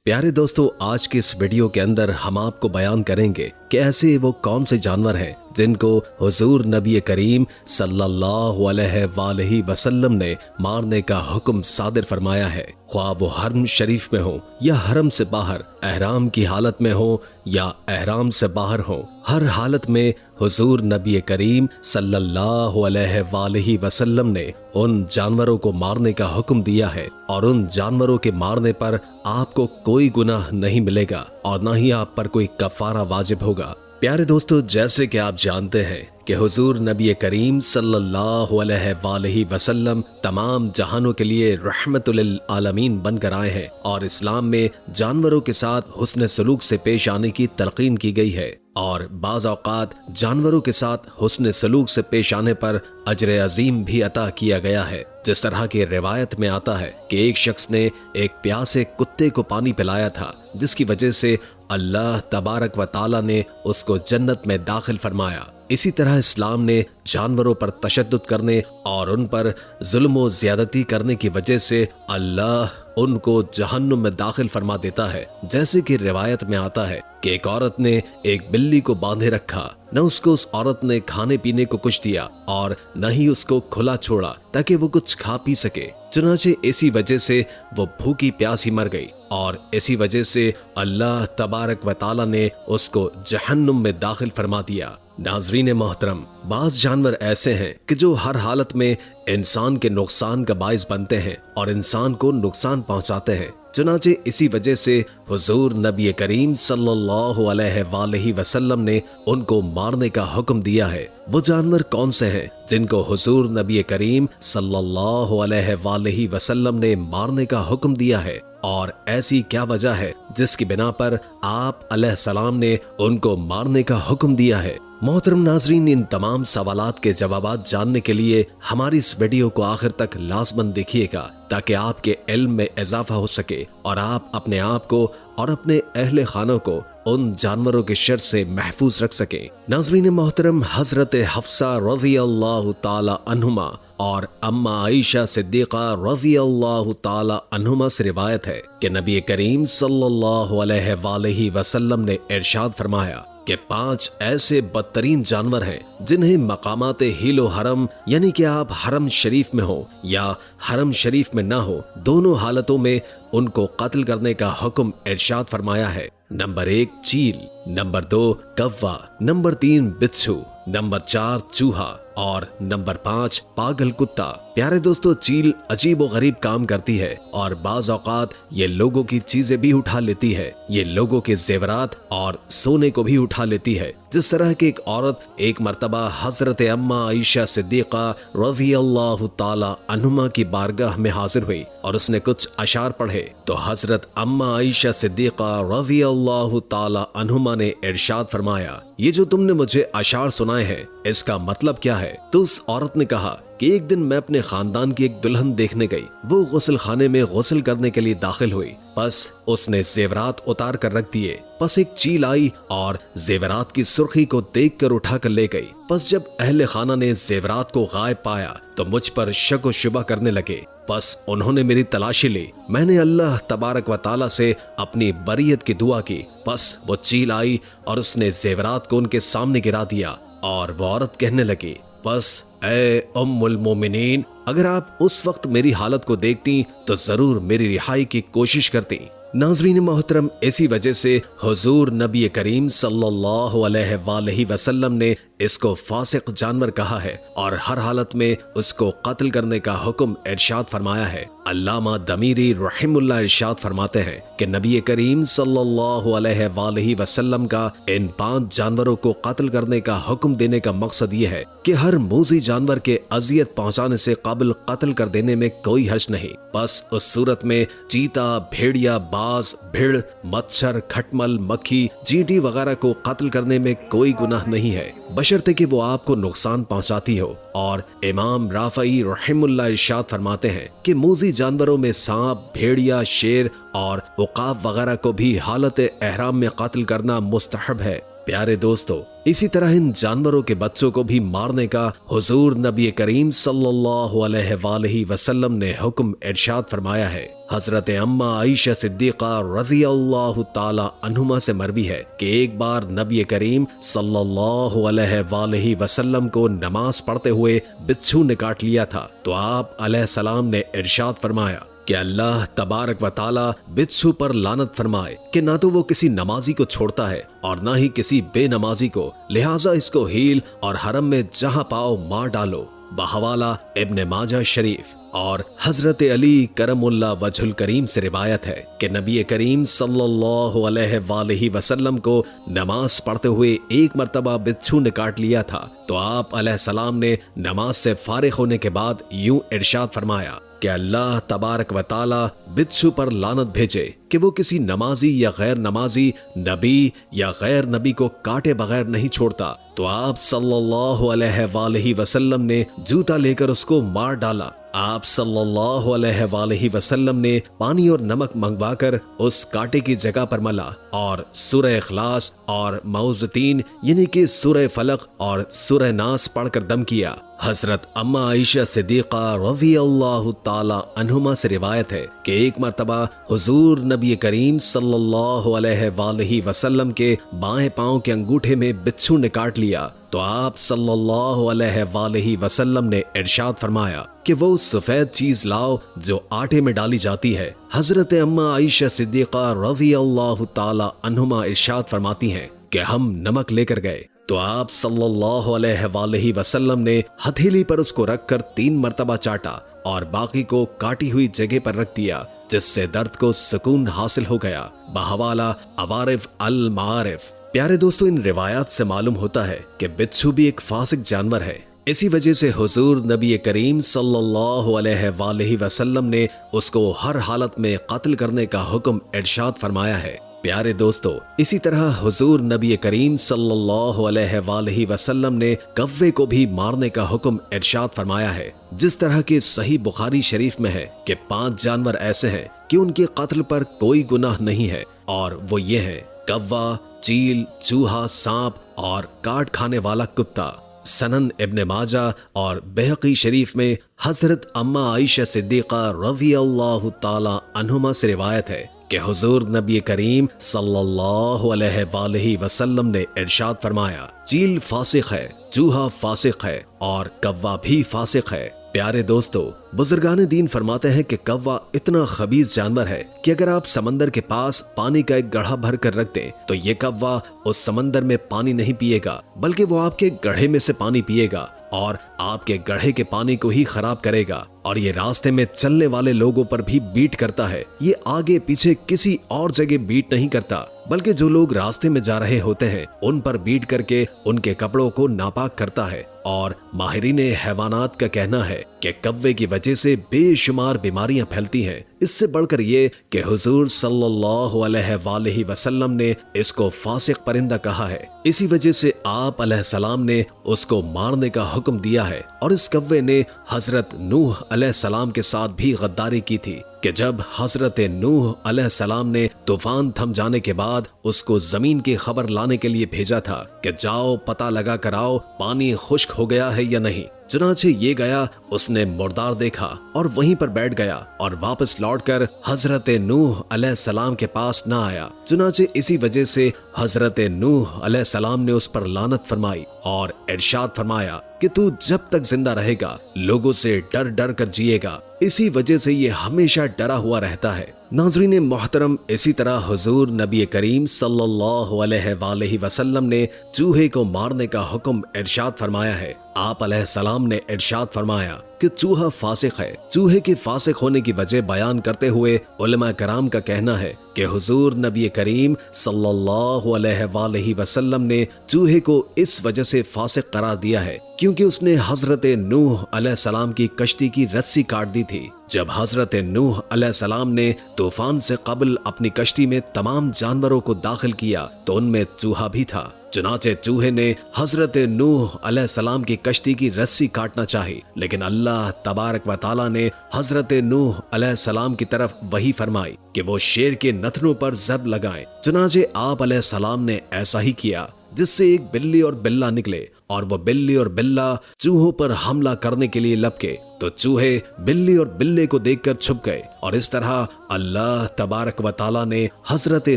پیارے دوستو، آج کے اس ویڈیو کے اندر ہم آپ کو بیان کریں گے کہ ایسے وہ کون سے جانور ہیں جن کو حضور نبی کریم صلی اللہ علیہ وآلہ وسلم نے مارنے کا حکم صادر فرمایا ہے، خواہ وہ حرم شریف میں ہوں یا حرم سے باہر، احرام کی حالت میں ہوں یا احرام سے باہر ہوں، ہر حالت میں حضور نبی کریم صلی اللہ علیہ وآلہ وسلم نے ان جانوروں کو مارنے کا حکم دیا ہے، اور ان جانوروں کے مارنے پر آپ کو کوئی گناہ نہیں ملے گا اور نہ ہی آپ پر کوئی کفارہ واجب ہوگا۔ پیارے دوستو، جیسے کہ آپ جانتے ہیں کہ حضور نبی کریم صلی اللہ علیہ وآلہ وسلم تمام جہانوں کے لیے رحمت للعالمین بن کر آئے ہیں، اور اسلام میں جانوروں کے ساتھ حسن سلوک سے پیش آنے کی تلقین کی گئی ہے، اور بعض اوقات جانوروں کے ساتھ حسن سلوک سے پیش آنے پر اجر عظیم بھی عطا کیا گیا ہے۔ جس طرح کی روایت میں آتا ہے کہ ایک شخص نے ایک پیاسے کتے کو پانی پلایا تھا، جس کی وجہ سے اللہ تبارک و تعالی نے اس کو جنت میں داخل فرمایا۔ اسی طرح اسلام نے جانوروں پر تشدد کرنے اور ان پر ظلم و زیادتی کرنے کی وجہ سے اللہ ان کو جہنم میں داخل فرما دیتا ہے۔ جیسے کہ روایت میں آتا ہے کہ ایک عورت نے ایک بلی کو باندھے رکھا، نہ اس کو اس عورت نے کھانے پینے کو کچھ دیا اور نہ ہی اس کو کھلا چھوڑا تاکہ وہ کچھ کھا پی سکے، چنانچہ اسی وجہ سے وہ بھوکی پیاسی مر گئی، اور اسی وجہ سے اللہ تبارک و تعالی نے اس کو جہنم میں داخل فرما دیا۔ ناظرین محترم، بعض جانور ایسے ہیں کہ جو ہر حالت میں انسان کے نقصان کا باعث بنتے ہیں اور انسان کو نقصان پہنچاتے ہیں، چنانچہ اسی وجہ سے حضور نبی کریم صلی اللہ علیہ وآلہ وسلم نے ان کو مارنے کا حکم دیا ہے۔ وہ جانور کون سے ہیں جن کو حضور نبی کریم صلی اللہ علیہ وآلہ وسلم نے مارنے کا حکم دیا ہے، اور ایسی کیا وجہ ہے جس کی بنا پر آپ علیہ السلام نے ان کو مارنے کا حکم دیا ہے؟ محترم ناظرین، ان تمام سوالات کے جوابات جاننے کے لیے ہماری اس ویڈیو کو آخر تک لازماً دیکھیے گا، تاکہ آپ کے علم میں اضافہ ہو سکے اور آپ اپنے آپ کو اور اپنے اہل خانہ کو ان جانوروں کے شر سے محفوظ رکھ سکیں۔ ناظرین محترم، حضرت حفصہ رضی اللہ تعالی عنہما اور اما عائشہ صدیقہ رضی اللہ تعالی عنہما سے روایت ہے کہ نبی کریم صلی اللہ علیہ وآلہ وسلم نے ارشاد فرمایا کہ 5 ایسے بدترین جانور ہیں جنہیں مقامات حل و حرم، یعنی کہ آپ حرم شریف میں ہو یا حرم شریف میں نہ ہو، دونوں حالتوں میں ان کو قتل کرنے کا حکم ارشاد فرمایا ہے۔ نمبر 1 چیل، نمبر 2 کوا، نمبر 3 بچھو، نمبر 4 چوہا اور نمبر 5 پاگل کتا۔ پیارے دوستو، چیل عجیب و غریب کام کرتی ہے اور بعض اوقات یہ لوگوں کی چیزیں بھی اٹھا لیتی ہے، یہ لوگوں کے زیورات اور سونے کو بھی اٹھا لیتی ہے۔ جس طرح کہ ایک عورت ایک مرتبہ حضرت اما عائشہ صدیقہ رضی اللہ تعالی عنہما کی بارگاہ میں حاضر ہوئی اور اس نے کچھ اشعار پڑھے، تو حضرت اما عائشہ صدیقہ رضی اللہ تعالی عنہما نے ارشاد فرمایا، یہ جو تم نے مجھے اشعار سنائے ہیں اس کا مطلب کیا ہے؟ تو اس عورت نے کہا کہ ایک دن میں اپنے خاندان کی ایک دلہن دیکھنے گئی، وہ غسل خانے میں غسل کرنے کے لیے داخل ہوئی، بس اس نے زیورات اتار کر رکھ دیے، پس ایک چیل آئی اور زیورات کی سرخی کو دیکھ کر اٹھا کر لے گئی۔ پس جب اہل خانہ نے زیورات کو غائب پایا تو مجھ پر شک و شبہ کرنے لگے، پس انہوں نے میری تلاشی لی، میں نے اللہ تبارک و تعالی سے اپنی بریت کی دعا کی، پس وہ چیل آئی اور اس نے زیورات کو ان کے سامنے گرا دیا، اور وہ عورت کہنے لگی، بس اے ام المومنین، اگر آپ اس وقت میری حالت کو دیکھتی تو ضرور میری رہائی کی کوشش کرتی۔ ناظرین محترم، اسی وجہ سے حضور نبی کریم صلی اللہ علیہ وآلہ وسلم نے اس کو فاسق جانور کہا ہے اور ہر حالت میں اس کو قتل کرنے کا حکم ارشاد فرمایا ہے۔ علامہ دمیری رحم اللہ ارشاد فرماتے ہیں کہ نبی کریم صلی اللہ علیہ وآلہ وسلم کا ان 5 جانوروں کو قتل کرنے کا حکم دینے کا مقصد یہ ہے کہ ہر موذی جانور کے اذیت پہنچانے سے قبل قتل کر دینے میں کوئی حرج نہیں۔ بس اس صورت میں چیتا، بھیڑیا، باز، بھیڑ، مچھر، کھٹمل، مکھی، چینٹی وغیرہ کو قتل کرنے میں کوئی گناہ نہیں ہے، بشرطے کہ وہ آپ کو نقصان پہنچاتی ہو۔ اور امام رافعی رحم اللہ ارشاد فرماتے ہیں کہ موذی جانوروں میں سانپ، بھیڑیا، شیر اور عقاب وغیرہ کو بھی حالت احرام میں قتل کرنا مستحب ہے۔ प्यारे दोस्तों, इसी तरह इन जानवरों के बच्चों को भी मारने का हुजूर नबी करीम सल्लल्लाहु अलैहि वसल्लम ने हुक्म इरशाद फरमाया है। हजरत अम्मा आयशा सिद्दीका रज़ी अल्लाह ताला अन्हुमा से मरवी है कि एक बार नबी करीम सल्लल्लाहु अलैहि वसल्लम को नमाज पढ़ते हुए बिच्छू ने काट लिया था, तो आप अलैहिस्सलाम ने इरशाद फरमाया कि अल्लाह तबारक व ताला बिच्छू पर लानत फरमाए कि ना तो वो किसी नमाजी को छोड़ता है और ना ही किसी बेनमाजी को, लिहाजा इसको हील और हरम में जहां पाओ मार डालो। बहवाला इब्ने माजा शरीफ। और हजरत अली करमुल्ला वजहुल करीम से रिवायत है कि नबी करीम सल्लल्लाहु अलैहि वसल्लम को नमाज पढ़ते हुए एक मर्तबा बिच्छू ने काट लिया था, तो आप अलैहिस्सलाम ने नमाज से फारिग होने के बाद यूं इरशाद फरमाया कि अल्लाह तबारक व ताला बिच्छू पर लानत भेजे कि वो किसी नमाजी या गैर नमाजी, नबी या गैर नबी को काटे बगैर नहीं छोड़ता। तो आप सल्लल्लाहु अलैहि वसल्लम ने जूता लेकर उसको मार डाला। आप सल्लल्लाहु अलैहि वसल्लम ने पानी और नमक मंगवाकर उस कांटे की जगह पर मला और सूरह इखलास और मौज़तीन यानी कि सूरह फलक और सूरह नास पढ़कर दम किया। हजरत अम्मा आयशा सिद्दीका रज़ी अल्लाह ताला अन्हुमा से रिवायत है कि एक मर्तबा हुजूर नबी करीम सल्लल्लाहु अलैहि वसल्लम के बाएं पांव के अंगूठे में बिच्छू ने काट लिया, तो आप सल्लल्लाहु अलैहि वसल्लम ने इरशाद फरमाया कि वो सफेद चीज लाओ जो आटे में डाली जाती है। हजरत अम्मा आयशा सिद्दीका रज़ी अल्लाह ताला अन्हुमा इरशाद फरमाती हैं कि हम नमक लेकर गए, तो आप सल्लल्लाहु अलैहि वसल्लम ने हथेली पर उसको रखकर 3 मर्तबा चाटा और बाकी को काटी हुई जगह पर रख दिया, जिससे दर्द को सुकून हासिल हो गया। बहवाला अवारिफ अल मारिफ। प्यारे दोस्तों, इन रिवायात से मालूम होता है कि बिच्छू भी एक फासिक जानवर है। इसी वजह से हुजूर नबी करीम सल्लल्लाहु अलैहि वसल्लम ने उसको हर हालत में कत्ल करने का हुक्म इरशाद फरमाया है। प्यारे दोस्तों, इसी तरह हुजूर नबी करीम सल्लल्लाहु अलैहि वसल्लम ने कव्वे को भी मारने का हुक्म इरशाद फरमाया है। जिस तरह के सही बुखारी शरीफ में है कि 5 जानवर ऐसे हैं कि उनके कत्ल पर कोई गुनाह नहीं है, और वो ये हैं कव्वा, चील, चूहा, सांप और काट खाने वाला कुत्ता। सनन इब्ने माजा और बैहकी शरीफ में हजरत अम्मा आयशा सिद्दीका रज़ी अल्लाह ताला अन्हुमा से रिवायत है कि हुजूर नबी करीम सल्लल्लाहु अलैहि वसल्लम ने इरशाद फरमाया, चील फासिक है, चूहा फासिक है और कव्वा भी फासिक है। प्यारे दोस्तों, बुजुर्गान दीन फरमाते हैं कि कव्वा इतना खबीस जानवर है कि अगर आप समंदर के पास पानी का एक गड्ढा भर कर रख दें तो ये कव्वा उस समंदर में पानी नहीं पिएगा, बल्कि वो आपके गड्ढे में से पानी पिएगा और आपके गड्ढे के पानी को ही खराब करेगा। और ये रास्ते में चलने वाले लोगों पर भी बीट करता है। ये आगे पीछे किसी और जगह बीट नहीं करता, बल्कि जो लोग रास्ते में जा रहे होते हैं उन पर बीट करके उनके कपड़ों को नापाक करता है। और माहिरीन हैवानात का कहना है कि कव्वे की वजह से बेशुमार बीमारियां फैलती हैं। इससे बढ़कर ये कि हुजूर सल्लल्लाहु अलैहि वसल्लम ने इसको फासिक परिंदा कहा है। इसी वजह से आप अलैहिस्सलाम ने उसको मारने का हुक्म दिया है। और इस कव्वे ने हजरत नूह अलैहिस्सलाम के साथ भी गद्दारी की थी कि जब हजरत नूह अलैहिस्सलाम ने तूफान थम जाने के बाद उसको जमीन की खबर लाने के लिए भेजा था कि जाओ पता लगा कर आओ पानी खुश्क हो गया है या नहीं। चुनाचे ये गया, उसने मुर्दार देखा और वहीं पर बैठ गया और वापस लौटकर हजरत नूह अलैहिस्सलाम के पास न आया। चुनाचे इसी वजह से हजरत नूह अलैहिस्सलाम ने उस पर लानत फरमाई और इरशाद फरमाया कि तू जब तक जिंदा रहेगा लोगों से डर डर कर जिएगा। इसी वजह से ये हमेशा डरा हुआ रहता है। नाज़रीन मोहतरम, इसी तरह हुजूर नबी करीम सल्लल्लाहु अलैहि वसल्लम ने चूहे को मारने का हुक्म इरशाद फरमाया है। आप अलैहिस्सलाम ने इरशाद फरमाया कि चूहा फासिक है। चूहे के फासिक होने की वजह बयान करते हुए उलमा कराम का कहना है कि हुजूर नबी करीम सल्लल्लाहु अलैहि वसल्लम ने चूहे को इस वजह से फासिक करार दिया है क्योंकि उसने हजरत नूह अलैहिस्सलाम की कश्ती की रस्सी काट दी थी। जब हजरत नूह अलैहिस्सलाम ने तूफान से कबल अपनी कश्ती में तमाम जानवरों को दाखिल किया तो उनमें चूहा भी था। चुनाचे चूहे ने हजरत नूह अलैहिस्सलाम की कश्ती की रस्सी काटना चाही, लेकिन अल्लाह तबारक व ताला ने हजरत नूह अलैहिस्सलाम की तरफ वही फरमाई कि वो शेर के नथनों पर जब लगाएं। चुनाचे आप अलैहिस्सलाम ने ऐसा ही किया। जिससे एक बिल्ली और बिल्ला निकले और वो बिल्ली और बिल्ला चूहों पर हमला करने के लिए लपके तो चूहे बिल्ली और बिल्ले को देखकर छुप गए। और इस तरह अल्लाह तबारक व ताला ने हजरत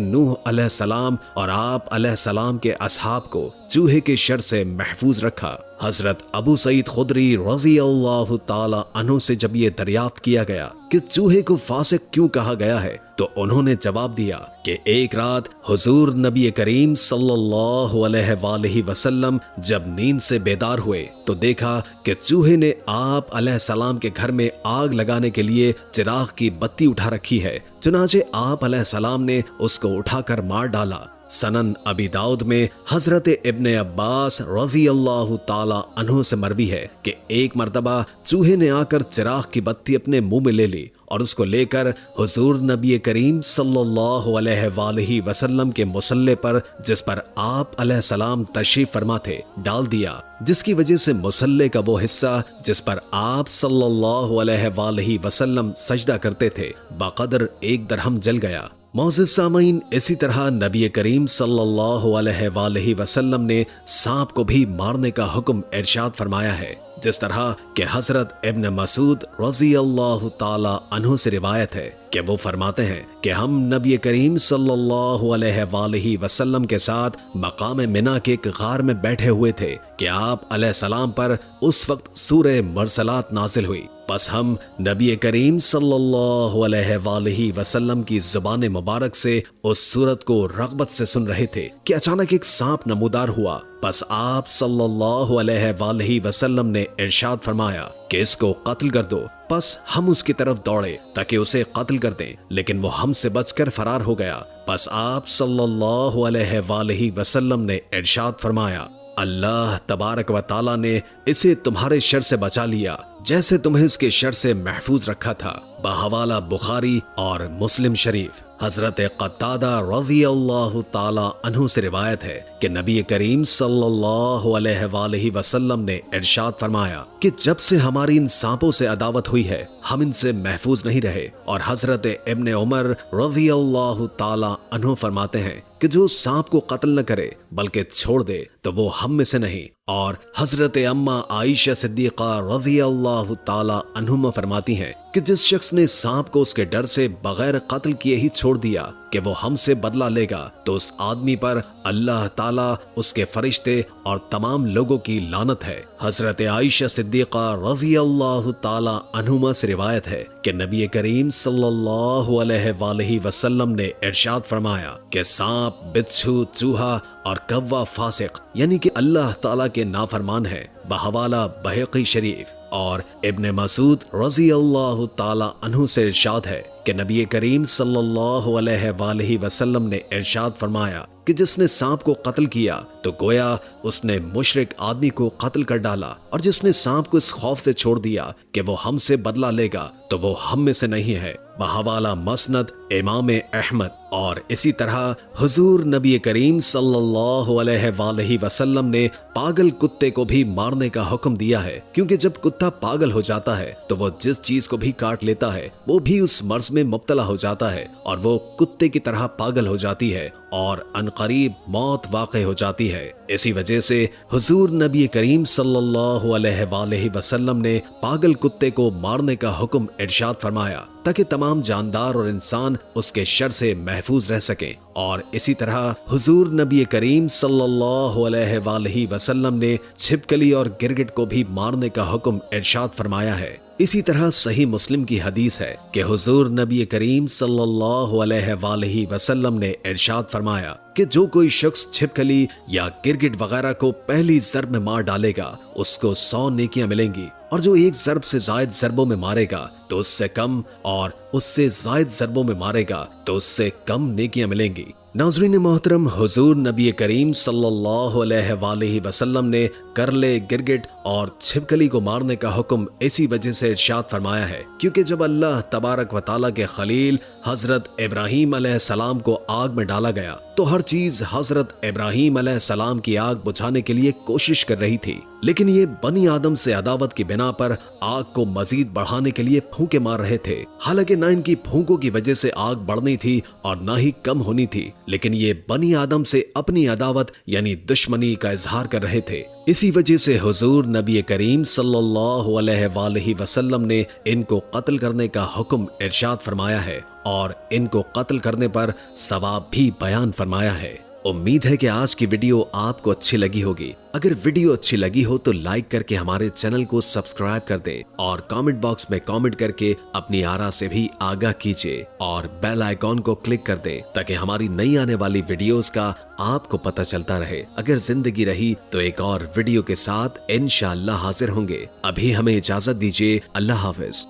नूह अलैहिस्सलाम और आप अलैहिस्सलाम के असहाब को चूहे के शर से महफूज रखा। हजरत अबू सईद खुदरी रज़ी अल्लाह ताला अन्हु से जब ये दरियाफ्त किया गया कि चूहे को फासिक क्यों कहा गया है तो उन्होंने जवाब दिया कि एक रात हुजूर नबी करीम सल्लल्लाहु अलैहि वसल्लम जब नींद से बेदार हुए तो देखा कि चूहे ने आप अलैहिस्सलाम के घर में आग लगाने के लिए चिराग की बत्ती उठा रखी है। चुनाचे आप अलैहिस्सलाम ने उसको उठाकर मार डाला। सनन अबी दाऊद में हजरत इब्ने अब्बास रज़ी अल्लाह ताला अन्हु से मरवी है कि एक मर्तबा चूहे ने आकर चिराग की बत्ती अपने मुंह में ले ली और उसको लेकर हुजूर नबी करीम सल्लल्लाहु अलैहि वसल्लम के मुसल्ले पर जिस पर आप अलैहिस्सलाम तशरीफ फरमा थे डाल दिया, जिसकी वजह से मुसल्ले का वो हिस्सा जिस पर आप सल्लल्लाहु अलैहि वसल्लम सजदा करते थे बक़दर 1 दरहम जल गया। मौज़िज़ सामीन, इसी तरह नबी करीम सल्लल्लाहु अलैहि वसल्लम ने सांप को भी मारने का हुक्म इरशाद फरमाया है, जिस तरह के हजरत इब्न मसूद रज़ी अल्लाह ताला अन्हु से रिवायत है कि वो फरमाते हैं कि हम नबी करीम सल्लल्लाहु अलैहि वसल्लम के साथ मकाम मिना के एक गार में बैठे हुए थे कि आप अलैहिस्सलाम पर उस वक्त सूरह मुरसलात नाजिल हुई। बस हम नबी करीम सल्लल्लाहु अलैहि वसल्लम की जुबान मुबारक से उस सूरत को रग़बत से सुन रहे थे कि अचानक एक सांप नमूदार हुआ। बस आप सल्लल्लाहु अलैहि वसल्लम ने इरशाद फरमाया कि इसको कत्ल कर दो। बस हम उसकी तरफ दौड़े ताकि उसे कत्ल कर दें, लेकिन वो हमसे बचकर फरार हो गया। बस आप सल्लल्लाहु अलैहि वसल्लम ने इरशाद फरमाया, अल्लाह तबारक व ताला ने इसे तुम्हारे शर से बचा लिया जैसे तुम्हें इसके शर से महफूज रखा था। बहवाला बुखारी और मुस्लिम शरीफ। हजरत क़तादा रज़ी अल्लाह ताला अन्हु से रिवायत है कि नबी करीम सल्लल्लाहु अलैहि वसल्लम ने इरशाद फरमाया कि जब से हमारी इन सांपों से अदावत हुई है हम इनसे महफूज नहीं रहे। और हजरत इब्ने उमर रज़ी अल्लाह ताला अन्हु फरमाते हैं कि जो सांप को कत्ल न करे बल्कि छोड़ दे तो वो हम में से नहीं। और हजरत अम्मा आयशा सिद्दीक़ा रज़ी अल्लाह ताला अन्हुमा फरमाती हैं कि जिस शख्स ने सांप को उसके डर से बगैर कत्ल किए ही छोड़ दिया कि वो हमसे बदला लेगा तो उस आदमी पर अल्लाह ताला, उसके फरिश्ते और तमाम लोगों की लानत है। हजरत आयशा सिद्दीक़ा रज़ी अल्लाह ताला अन्हुमा से रिवायत है कि नबी करीम सल्लल्लाहु अलैहि वसल्लम ने इरशाद फरमाया कि सांप, बिच्छू, चूहा और कव्वा फासिक यानी कि अल्लाह ताला के नाफरमान है। बहवाला बहक़ी शरीफ। और इब्ने मसूद रज़ी अल्लाह ताला अन्हु से इरशाद है कि नबी करीम सल्लल्लाहु अलैहि वसल्लम ने इरशाद फरमाया कि जिसने सांप को कत्ल किया तो गोया उसने मुशरिक आदमी को कत्ल कर डाला, और जिसने सांप को इस खौफ से छोड़ दिया कि वो हमसे बदला लेगा तो वो हम में से नहीं है। बहवाला मसनद इमाम अहमद। और इसी तरह हुजूर नबी करीम सल्लल्लाहु अलैहि वसल्लम ने पागल कुत्ते को भी मारने का हुक्म दिया है, क्योंकि जब कुत्ता पागल हो जाता है तो वो जिस चीज को भी काट लेता है वो भी उस मर्ज में मुब्तला हो जाता है और वो कुत्ते की तरह पागल हो जाती है और अनकरीब मौत वाक़ई हो जाती है। इसी वजह से हुजूर नबी करीम सल्लल्लाहु अलैहि वसल्लम ने पागल कुत्ते को मारने का हुक्म इरशाद फरमाया ताकि तमाम जानदार और इंसान उसके शर से महफूज रह सकें। और इसी तरह हुजूर नबी करीम सल्लल्लाहु अलैहि वसल्लम ने छिपकली और गिरगिट को भी मारने का हुक्म इरशाद फरमाया है। इसी तरह सही मुस्लिम की हदीस है कि हुजूर नबी करीम सल्लल्लाहु अलैहि वसल्लम ने इरशाद फरमाया कि जो कोई शख्स छिपकली या गिरगिट वगैरह को पहली ज़रब में मार डालेगा उसको 100 नेकियां मिलेंगी, और जो एक ज़रब से ज़ायद ज़रबों में मारेगा तो उससे कम, और उससे ज़ायद ज़रबों में मारेगा तो उससे कम नेकियां मिलेंगी। नाज़रीन मोहतरम, हुजूर नबी करीम सल्लल्लाहु अलैहि वसल्लम ने करले, गिरगिट और छिपकली को मारने का हुक्म इसी वजह से इरशाद फरमाया है, क्योंकि जब अल्लाह तबारक व तआला के खलील हजरत इब्राहीम अलैहिस्सलाम को आग में डाला गया तो हर चीज हजरत इब्राहीम अलैहिस्सलाम की आग बुझाने के लिए कोशिश कर रही थी, लेकिन ये बनी आदम से अदावत की बिना पर आग को मजीद बढ़ाने के लिए फूंके मार रहे थे। हालांकि न इनकी फूंकों की वजह से आग बढ़नी थी और न ही कम होनी थी, लेकिन ये बनी आदम से अपनी अदावत यानी दुश्मनी का इजहार कर रहे थे। इसी वजह से हुजूर नबी करीम सल्लल्लाहु अलैहि वसल्लम ने इनको कत्ल करने का हुक्म इरशाद फरमाया है और इनको कत्ल करने पर सवाब भी बयान फरमाया है। उम्मीद है कि आज की वीडियो आपको अच्छी लगी होगी। अगर वीडियो अच्छी लगी हो तो लाइक करके हमारे चैनल को सब्सक्राइब कर दे और कमेंट बॉक्स में कमेंट करके अपनी आरा से भी आगाह कीजिए और बेल आइकॉन को क्लिक कर दे ताकि हमारी नई आने वाली वीडियोस का आपको पता चलता रहे। अगर जिंदगी रही तो एक और वीडियो के साथ इंशाअल्लाह हाजिर होंगे। अभी हमें इजाजत दीजिए। अल्लाह हाफिज।